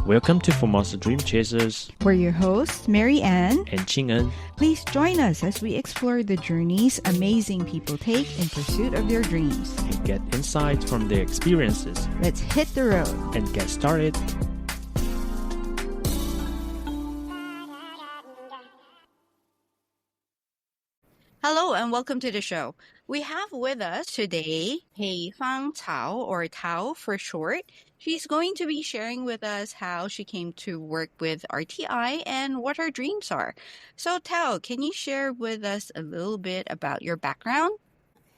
Welcome to Formosa Dream Chasers. We're your hosts, Mary Ann and Ching En. Please join us as we explore the journeys amazing people take in pursuit of their dreams. And get insights from their experiences. Let's hit the road. And get started. Hello and welcome to the show. We have with us today Pei Fang-tsao, or Thao for short. She's going to be sharing with us how she came to work with RTI and what her dreams are. So Thao, can you share with us a little bit about your background?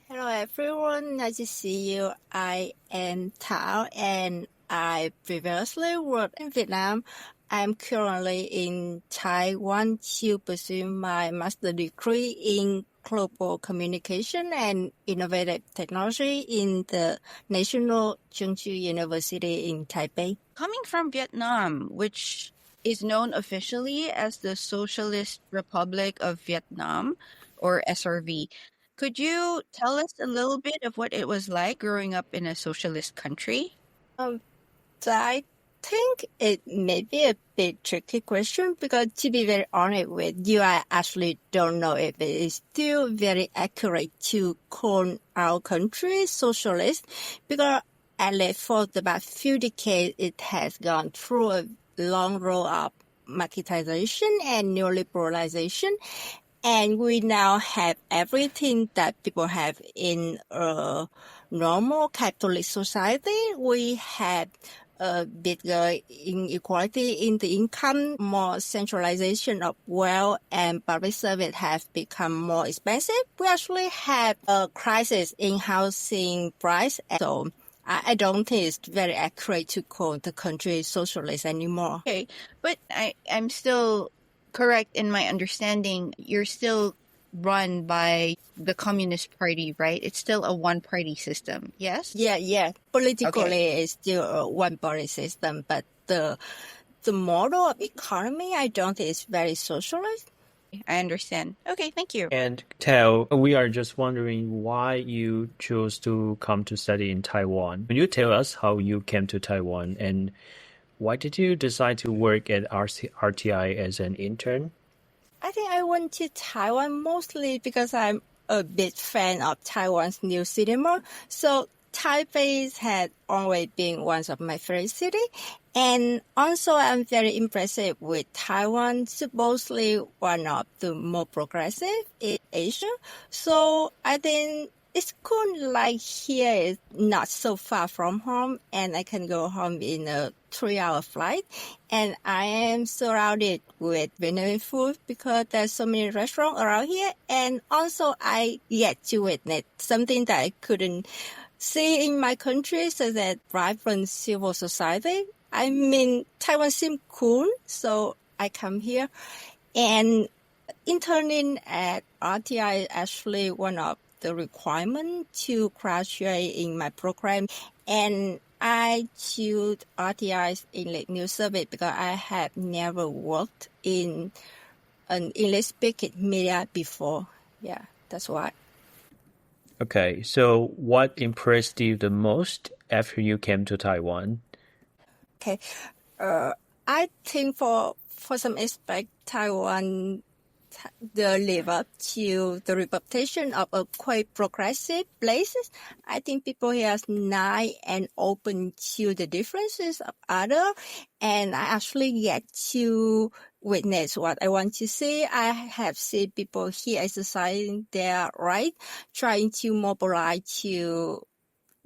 Hello everyone, nice to see you. I am Thao and I previously worked in Vietnam. I'm currently in Taiwan to pursue my master's degree in global communication and innovative technology in the National Chungju University in Taipei. Coming from Vietnam, which is known officially as the Socialist Republic of Vietnam, or SRV, could you tell us a little bit of what it was like growing up in a socialist country? I think it may be a bit tricky question because, to be very honest with you, I actually don't know if it is still very accurate to call our country socialist, because at least for the past few decades it has gone through a long road of marketization and neoliberalization, and we now have everything that people have in a normal capitalist society. We have a bigger inequality in the income, more centralization of wealth, and public service have become more expensive. We actually have a crisis in housing price. So I don't think it's very accurate to call the country socialist anymore. Okay, but I'm still correct in my understanding. You're still run by the Communist Party, right? It's still a one-party system, yes? Yeah. Politically, it's still a one-party system, but the model of economy, I don't think it's very socialist. I understand. Okay, thank you. And Thao, we are just wondering why you chose to come to study in Taiwan. Can you tell us how you came to Taiwan and why did you decide to work at RTI as an intern? I think I went to Taiwan mostly because I'm a big fan of Taiwan's new cinema. So Taipei had always been one of my favorite cities. And also I'm very impressed with Taiwan, supposedly one of the more progressive in Asia. So I think it's cool, like here is not so far from home and I can go home in a 3-hour flight. And I am surrounded with Vietnamese food because there's so many restaurants around here. And also I get to witness something that I couldn't see in my country, so that vibrant civil society. I mean, Taiwan seems cool, so I come here. And interning at RTI is actually one of the requirements to graduate in my program. And I choose RTI's English News Service because I have never worked in an English-speaking media before. Yeah, that's why. Okay, so what impressed you the most after you came to Taiwan? Okay, I think for some aspect, Taiwan live up to the reputation of a quite progressive place. I think people here are nice and open to the differences of others, and I actually get to witness what I want to see. I have seen people here exercising their right, trying to mobilize to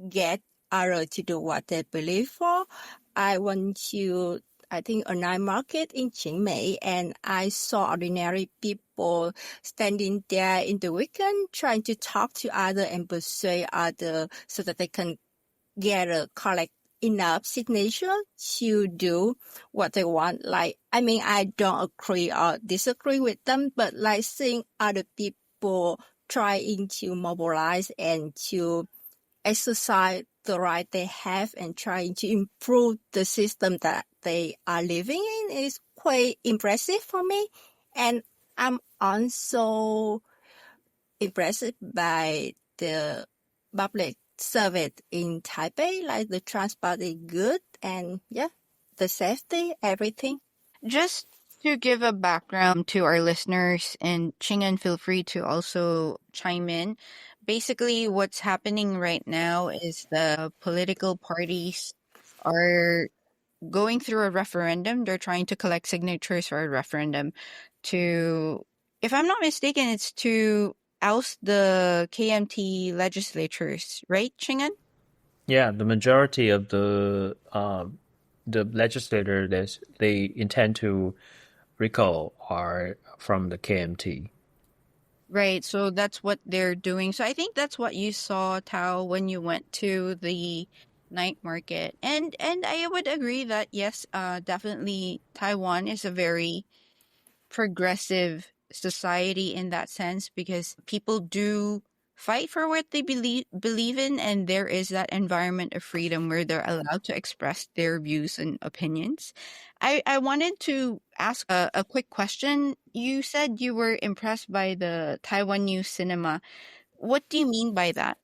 get others to do what they believe for. I went to, I think, a night market in Chiang Mai, and I saw ordinary people standing there in the weekend trying to talk to others and persuade others so that they can collect enough signature to do what they want. Like, I mean, I don't agree or disagree with them, but like seeing other people trying to mobilize and to exercise the right they have and trying to improve the system that they are living in is quite impressive for me. And I'm also impressed by the public service in Taipei, like the transport is good, and yeah, the safety, everything. Just to give a background to our listeners, and Chingan, feel free to also chime in. Basically, what's happening right now is the political parties are going through a referendum. They're trying to collect signatures for a referendum to, if I'm not mistaken, it's to oust the KMT legislatures, right, Chingan? Yeah, the majority of the legislators they intend to recall are from the KMT. Right, so that's what they're doing. So I think that's what you saw, Tao, when you went to the night market. And I would agree that yes, definitely Taiwan is a very progressive society in that sense, because people do fight for what they believe in, and there is that environment of freedom where they're allowed to express their views and opinions. I wanted to ask a quick question. You said you were impressed by the Taiwan new cinema. What do you mean by that?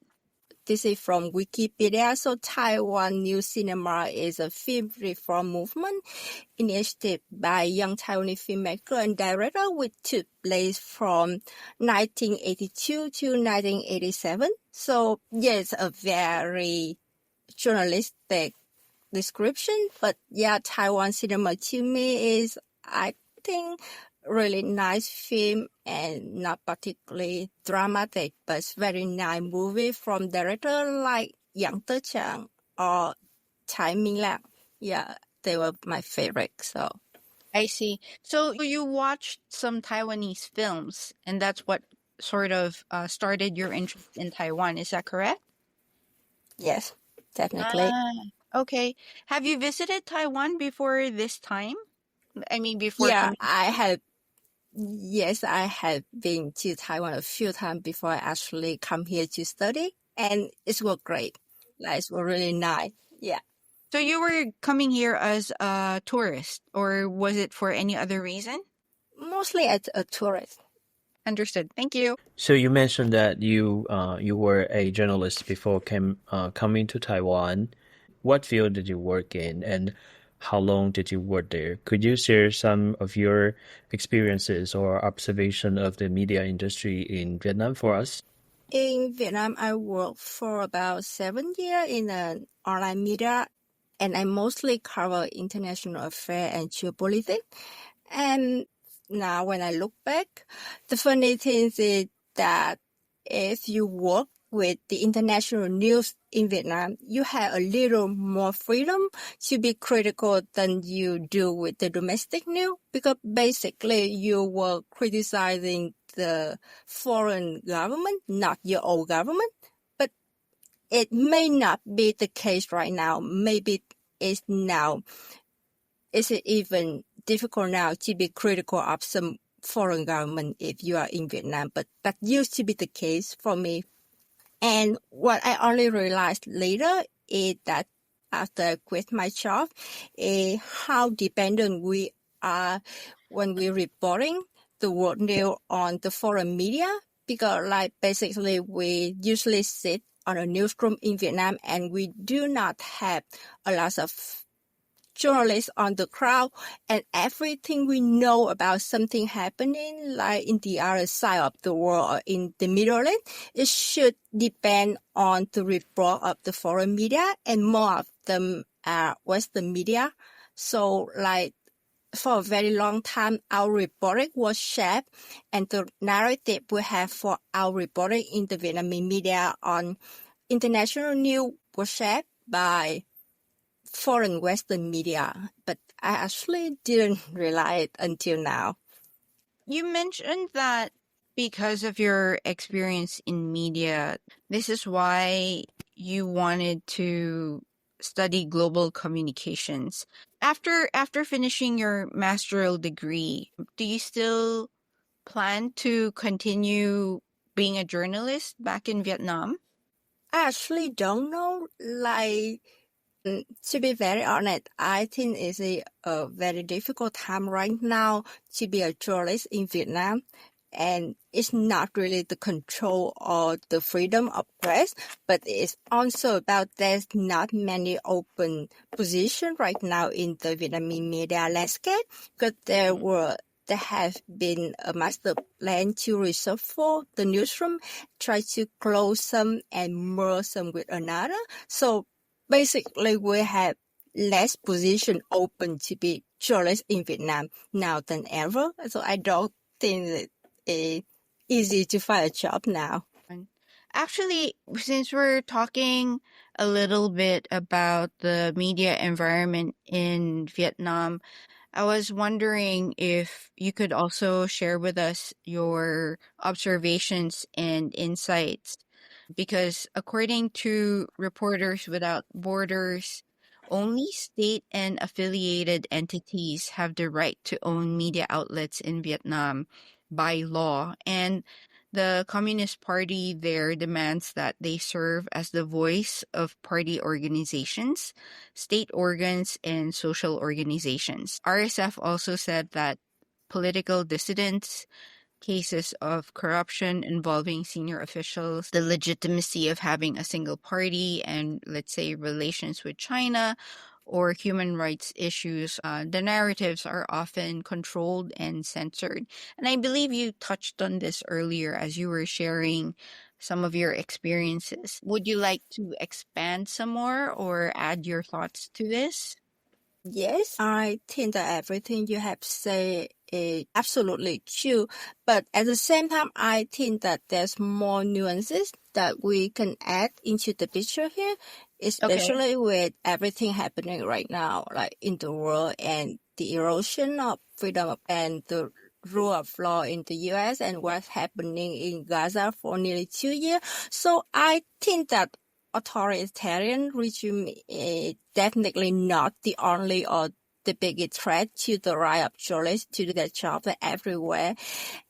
This is from Wikipedia. So Taiwan New Cinema is a film reform movement initiated by young Taiwanese filmmaker and director, which took place from 1982 to 1987. So yes, a very journalistic description. But yeah, Taiwan cinema to me is, I think, really nice film and not particularly dramatic, but it's very nice movie from director like Yang Te-chang or Tsai Ming-lang. Yeah, they were my favorite. So I see. So you watched some Taiwanese films, and that's what sort of started your interest in Taiwan. Is that correct? yes, technically. Okay. Have you visited Taiwan before this time? I mean, before Yeah, coming. yes, I have been to Taiwan a few times before I actually come here to study, and it was great. Like, it was really nice. Yeah. So you were coming here as a tourist, or was it for any other reason? Mostly as a tourist. Understood. Thank you. So you mentioned that you were a journalist before coming to Taiwan. What field did you work in, and how long did you work there? Could you share some of your experiences or observation of the media industry in Vietnam for us? In Vietnam, I worked for about 7 years in an online media, and I mostly cover international affairs and geopolitics. And now when I look back, the funny thing is that if you work with the international news in Vietnam, you have a little more freedom to be critical than you do with the domestic news, because basically you were criticizing the foreign government, not your own government. But it may not be the case right now. Maybe it's now. It's even difficult now to be critical of some foreign government if you are in Vietnam, but that used to be the case for me. And what I only realized later is that after I quit my job, how dependent we are when we're reporting the world news on the foreign media, because like basically we usually sit on a newsroom in Vietnam and we do not have a lot of journalists on the crowd, and everything we know about something happening like in the other side of the world or in the Middle East, it should depend on the report of the foreign media, and more of them are Western media. So like for a very long time, our reporting was shaped, and the narrative we have for our reporting in the Vietnamese media on international news was shaped by foreign Western media, but I actually didn't realize it until now. You mentioned that because of your experience in media, this is why you wanted to study global communications. After finishing your master's degree, do you still plan to continue being a journalist back in Vietnam? I actually don't know. Like, to be very honest, I think it's a very difficult time right now to be a journalist in Vietnam. and it's not really the control or the freedom of press, but it's also about there's not many open positions right now in the Vietnamese media landscape, because there have been a master plan to reshuffle the newsroom, try to close some and merge some with another. So basically, we have less position open to be journalists in Vietnam now than ever. So I don't think that it's easy to find a job now. Actually, since we're talking a little bit about the media environment in Vietnam, I was wondering if you could also share with us your observations and insights, because according to Reporters Without Borders, only state and affiliated entities have the right to own media outlets in Vietnam by law, and the Communist Party there demands that they serve as the voice of party organizations, state organs, and social organizations. RSF also said that political dissidents, cases of corruption involving senior officials, the legitimacy of having a single party, and let's say relations with China or human rights issues, the narratives are often controlled and censored. And I believe you touched on this earlier as you were sharing some of your experiences. Would you like to expand some more or add your thoughts to this? Yes, I think that everything you have said is absolutely true. But at the same time, I think that there's more nuances that we can add into the picture here, especially with everything happening right now, like in the world, and the erosion of freedom and the rule of law in the US, and what's happening in Gaza for nearly 2 years. So I think that authoritarian regime is definitely not the only or the biggest threat to the right of journalists to do their job everywhere.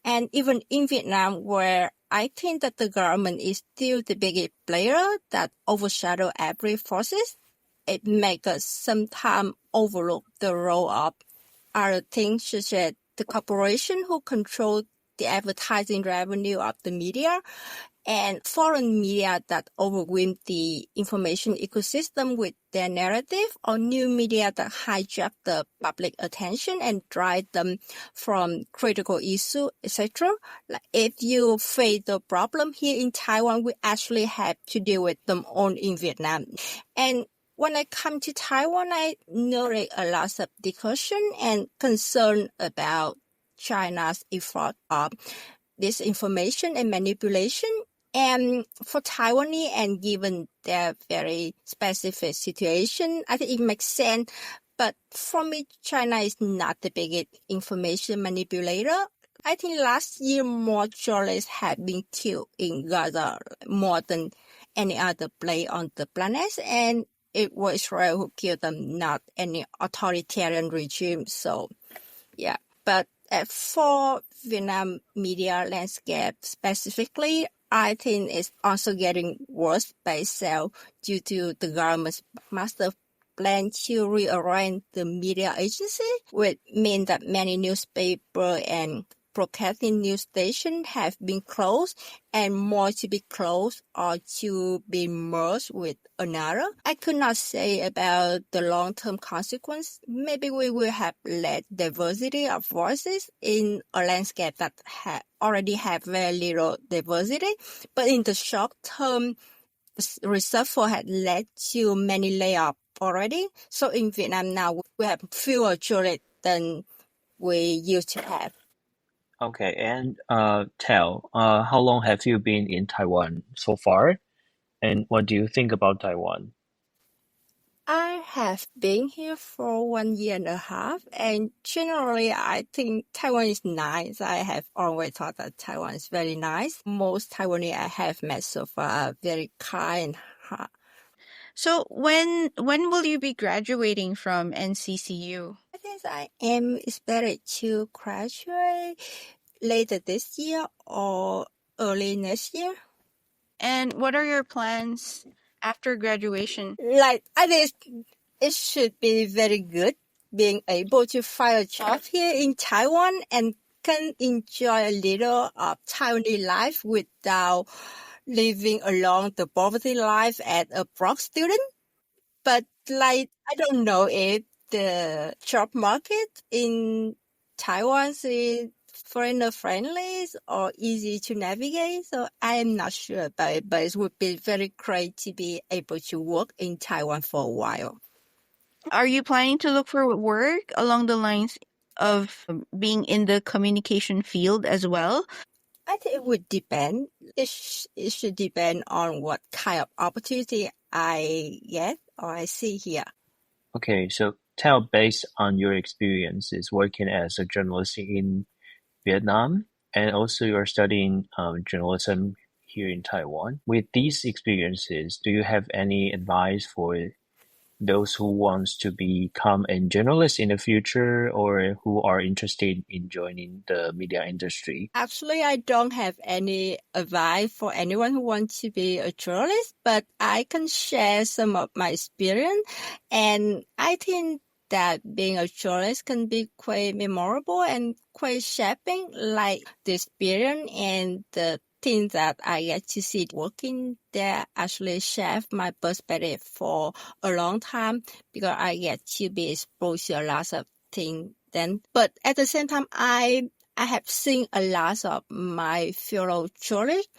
And even in Vietnam, where I think that the government is still the biggest player that overshadow every forces, it makes us sometimes overlook the role of other things such as the corporation who control the advertising revenue of the media, and foreign media that overwhelm the information ecosystem with their narrative, or new media that hijack the public attention and drive them from critical issue, etc. Like if you face the problem here in Taiwan, we actually have to deal with them all in Vietnam. And when I come to Taiwan, I noted a lot of discussion and concern about China's effort of disinformation and manipulation. And for Taiwanese, and given their very specific situation, I think it makes sense. But for me, China is not the biggest information manipulator. I think last year more journalists have been killed in Gaza more than any other place on the planet, and it was Israel who killed them, not any authoritarian regime. So, yeah. But for Vietnam media landscape specifically, I think it's also getting worse by itself due to the government's master plan to rearrange the media agency, which means that many newspapers and broadcasting news stations have been closed, and more to be closed or to be merged with another. I could not say about the long-term consequence. Maybe we will have less diversity of voices in a landscape that already have very little diversity. But in the short term, reshuffle had led to many layoffs already. So in Vietnam now, we have fewer journalists than we used to have. Okay, and Tao, how long have you been in Taiwan so far? And what do you think about Taiwan? I have been here for 1.5 years, and generally I think Taiwan is nice. I have always thought that Taiwan is very nice. Most Taiwanese I have met so far are very kind. So when will you be graduating from NCCU? I think I am expected to graduate later this year or early next year. And what are your plans after graduation? Like, I think it should be very good being able to find a job here in Taiwan and can enjoy a little of Taiwanese life without living along the poverty life as a broke student. But I don't know if the job market in Taiwan is foreigner friendly or easy to navigate. So I am not sure about it, but it would be very great to be able to work in Taiwan for a while. Are you planning to look for work along the lines of being in the communication field as well? I think it would depend. It should depend on what kind of opportunity I get or I see here. Okay, so Tao, based on your experiences working as a journalist in Vietnam, and also you're studying journalism here in Taiwan. With these experiences, do you have any advice for those who wants to become a journalist in the future or who are interested in joining the media industry? Actually, I don't have any advice for anyone who wants to be a journalist, but I can share some of my experience. And I think that being a journalist can be quite memorable and quite shaping, like the experience and the things that I get to see working there actually shape my perspective for a long time because I get to be exposed to a lot of things then. But at the same time, I have seen a lot of my fellow journalists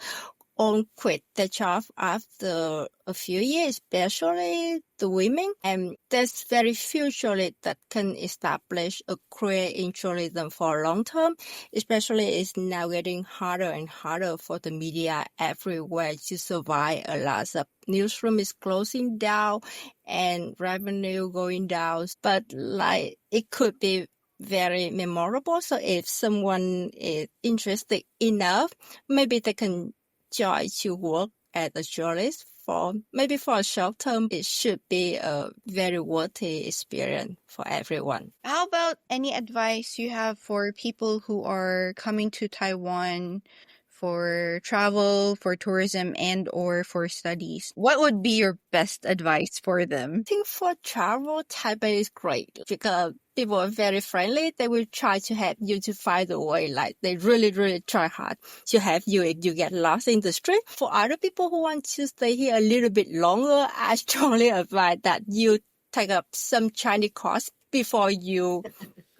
on quit the job after a few years, especially the women. And there's very few journalists that can establish a career in journalism for a long term, especially it's now getting harder and harder for the media everywhere to survive. A lot of newsroom is closing down and revenue going down. But it could be very memorable. So if someone is interested enough, maybe they can join to work as a journalist for a short term. It should be a very worthy experience for everyone. How about any advice you have for people who are coming to Taiwan for travel, for tourism, and or for studies? What would be your best advice for them? I think for travel, Taipei is great because people are very friendly. They will try to help you to find a way. Like they really, really try hard to help you if you get lost in the street. For other people who want to stay here a little bit longer, I strongly advise that you take up some Chinese course before you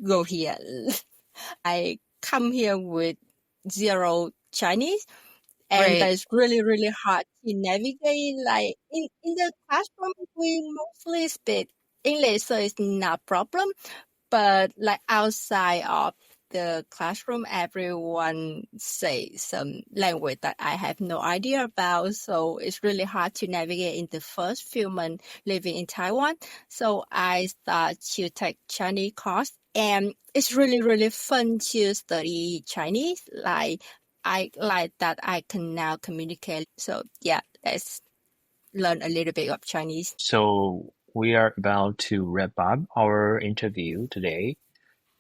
go here. I come here with zero Chinese. And it's really, really hard to navigate. Like in the classroom, we mostly speak English, so it's not a problem. But like outside of the classroom, everyone says some language that I have no idea about. So it's really hard to navigate in the first few months living in Taiwan. So I start to take Chinese course. And it's really, really fun to study Chinese. I like that I can now communicate. So yeah, let's learn a little bit of Chinese. So we are about to wrap up our interview today.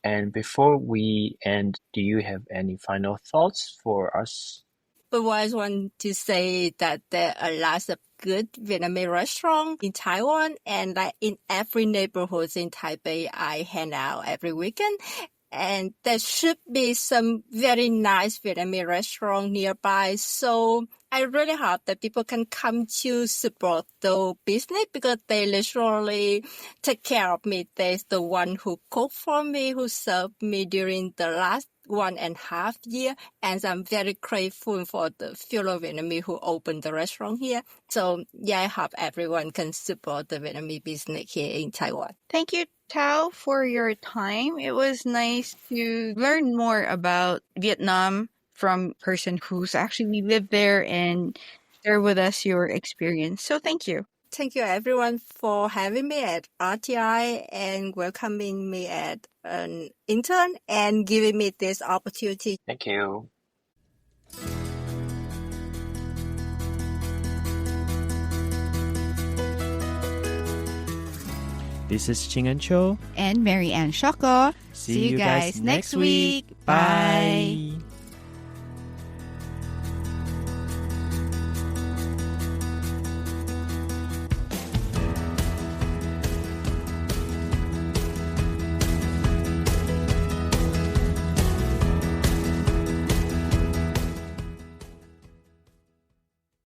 And before we end, do you have any final thoughts for us? But I just want to say that there are lots of good Vietnamese restaurants in Taiwan, and like in every neighborhood in Taipei, I hang out every weekend. And there should be some very nice Vietnamese restaurant nearby. So I really hope that people can come to support the business because they literally take care of me. They're the one who cooked for me, who served me during the last 1.5 years. And I'm very grateful for the fellow Vietnamese who opened the restaurant here. So yeah, I hope everyone can support the Vietnamese business here in Taiwan. Thank you, Thao, for your time. It was nice to learn more about Vietnam from a person who's actually lived there and share with us your experience. So thank you. Thank you everyone for having me at RTI and welcoming me as an intern and giving me this opportunity. Thank you. This is Ching and Cho and Mary Ann Shoko. See you guys next week. Bye.